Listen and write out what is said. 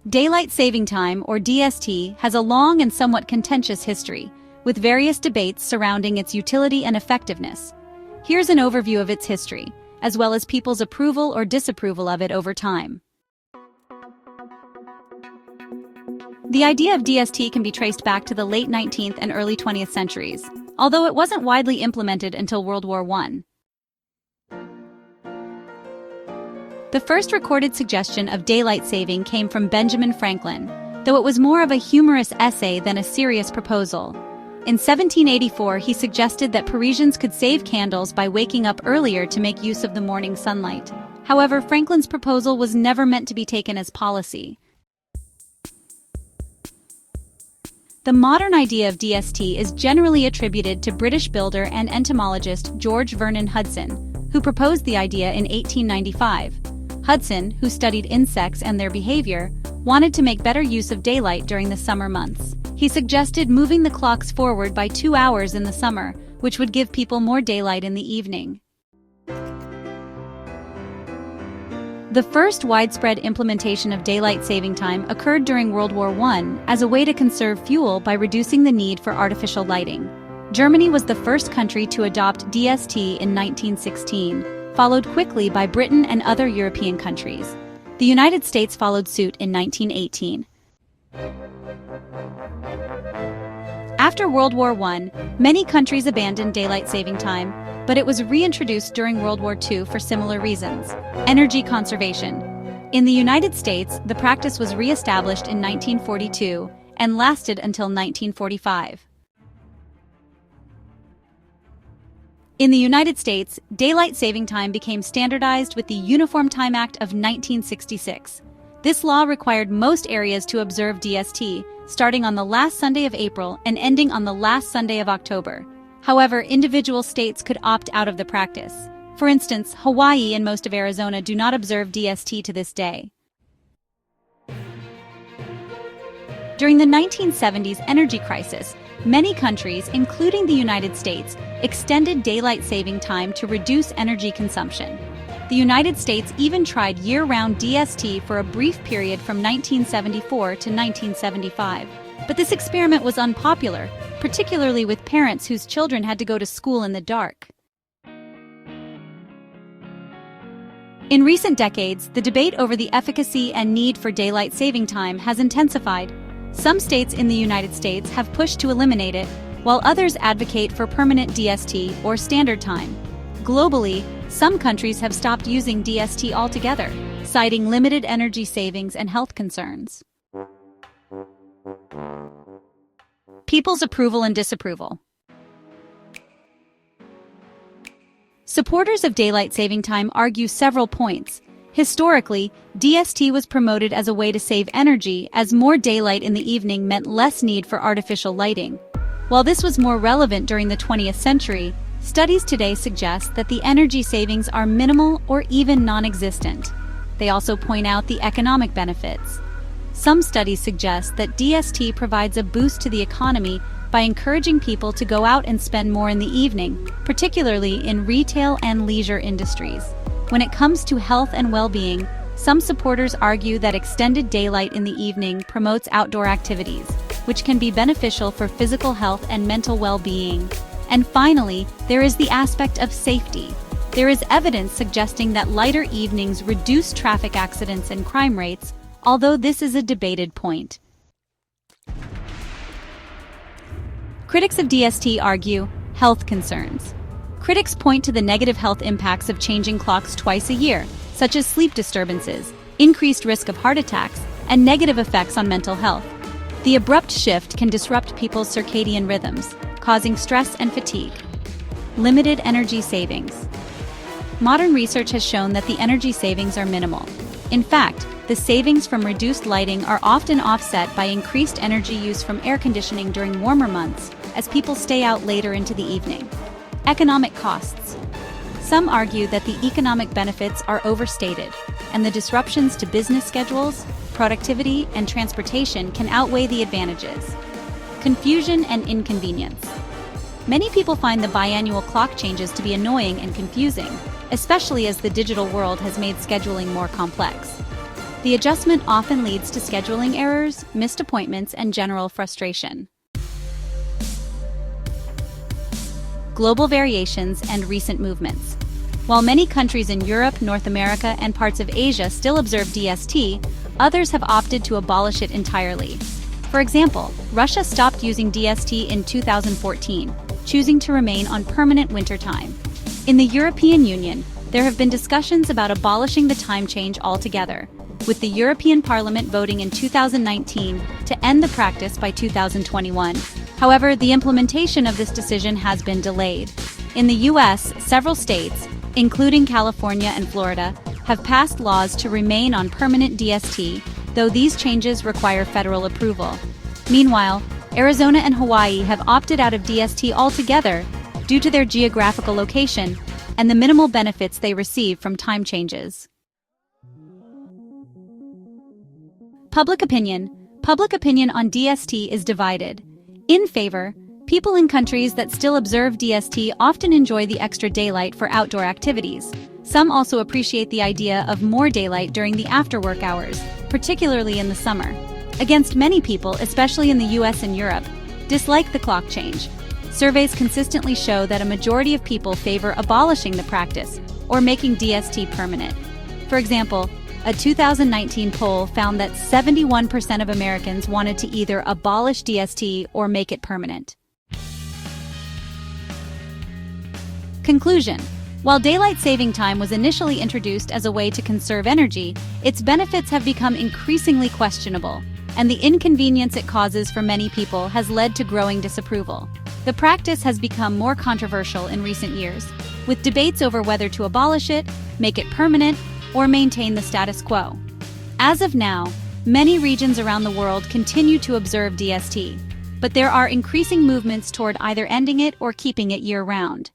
Daylight saving time, or DST, has a long and somewhat contentious history, with various debates surrounding its utility and effectiveness. Here's an overview of its history, as well as people's approval or disapproval of it over time. The idea of DST can be traced back to the late 19th and early 20th centuries, although it wasn't widely implemented until World War I. The first recorded suggestion of daylight saving came from Benjamin Franklin, though it was more of a humorous essay than a serious proposal. In 1784, he suggested that Parisians could save candles by waking up earlier to make use of the morning sunlight. However, Franklin's proposal was never meant to be taken as policy. The modern idea of DST is generally attributed to British builder and entomologist George Vernon Hudson, who proposed the idea in 1895. Hudson, who studied insects and their behavior, wanted to make better use of daylight during the summer months. He suggested moving the clocks forward by 2 hours in the summer, which would give people more daylight in the evening. The first widespread implementation of daylight saving time occurred during World War I as a way to conserve fuel by reducing the need for artificial lighting. Germany was the first country to adopt DST in 1916, followed quickly by Britain and other European countries. The United States followed suit in 1918. After World War I, many countries abandoned daylight saving time, but it was reintroduced during World War II for similar reasons: energy conservation. In the United States, the practice was re-established in 1942 and lasted until 1945. In the United States, daylight saving time became standardized with the Uniform Time Act of 1966. This law required most areas to observe DST, starting on the last Sunday of April and ending on the last Sunday of October. However, individual states could opt out of the practice. For instance, Hawaii and most of Arizona do not observe DST to this day. During the 1970s energy crisis, many countries, including the United States, extended daylight saving time to reduce energy consumption. The United States even tried year-round DST for a brief period from 1974 to 1975. But this experiment was unpopular, particularly with parents whose children had to go to school in the dark. In recent decades, the debate over the efficacy and need for daylight saving time has intensified. Some states in the United States have pushed to eliminate it, while others advocate for permanent DST or standard time. Globally, some countries have stopped using DST altogether, citing limited energy savings and health concerns. People's approval and disapproval. Supporters of daylight saving time argue several points. Historically, DST was promoted as a way to save energy, as more daylight in the evening meant less need for artificial lighting. While this was more relevant during the 20th century, studies today suggest that the energy savings are minimal or even non-existent. They also point out the economic benefits. Some studies suggest that DST provides a boost to the economy by encouraging people to go out and spend more in the evening, particularly in retail and leisure industries. When it comes to health and well-being, some supporters argue that extended daylight in the evening promotes outdoor activities, which can be beneficial for physical health and mental well-being. And finally, there is the aspect of safety. There is evidence suggesting that lighter evenings reduce traffic accidents and crime rates, although this is a debated point. Critics of DST argue health concerns. Critics point to the negative health impacts of changing clocks twice a year, such as sleep disturbances, increased risk of heart attacks, and negative effects on mental health. The abrupt shift can disrupt people's circadian rhythms, causing stress and fatigue. Limited energy savings. Modern research has shown that the energy savings are minimal. In fact, the savings from reduced lighting are often offset by increased energy use from air conditioning during warmer months, as people stay out later into the evening. Economic costs. Some argue that the economic benefits are overstated, and the disruptions to business schedules, productivity, and transportation can outweigh the advantages. Confusion and inconvenience. Many people find the biannual clock changes to be annoying and confusing, especially as the digital world has made scheduling more complex. The adjustment often leads to scheduling errors, missed appointments, and general frustration. Global variations and recent movements. While many countries in Europe, North America, and parts of Asia still observe DST, others have opted to abolish it entirely. For example, Russia stopped using DST in 2014, choosing to remain on permanent winter time. In the European Union, there have been discussions about abolishing the time change altogether, with the European Parliament voting in 2019 to end the practice by 2021. However, the implementation of this decision has been delayed. In the US, several states, including California and Florida, have passed laws to remain on permanent DST, though these changes require federal approval. Meanwhile, Arizona and Hawaii have opted out of DST altogether due to their geographical location and the minimal benefits they receive from time changes. Public opinion. Public opinion on DST is divided. In favor, people in countries that still observe DST often enjoy the extra daylight for outdoor activities. Some also appreciate the idea of more daylight during the after-work hours, particularly in the summer. Against many people, especially in the US and Europe, dislike the clock change. Surveys consistently show that a majority of people favor abolishing the practice or making DST permanent. For example, a 2019 poll found that 71% of Americans wanted to either abolish DST or make it permanent. Conclusion. While daylight saving time was initially introduced as a way to conserve energy, its benefits have become increasingly questionable, and the inconvenience it causes for many people has led to growing disapproval. The practice has become more controversial in recent years, with debates over whether to abolish it, make it permanent, or maintain the status quo. As of now, many regions around the world continue to observe DST, but there are increasing movements toward either ending it or keeping it year-round.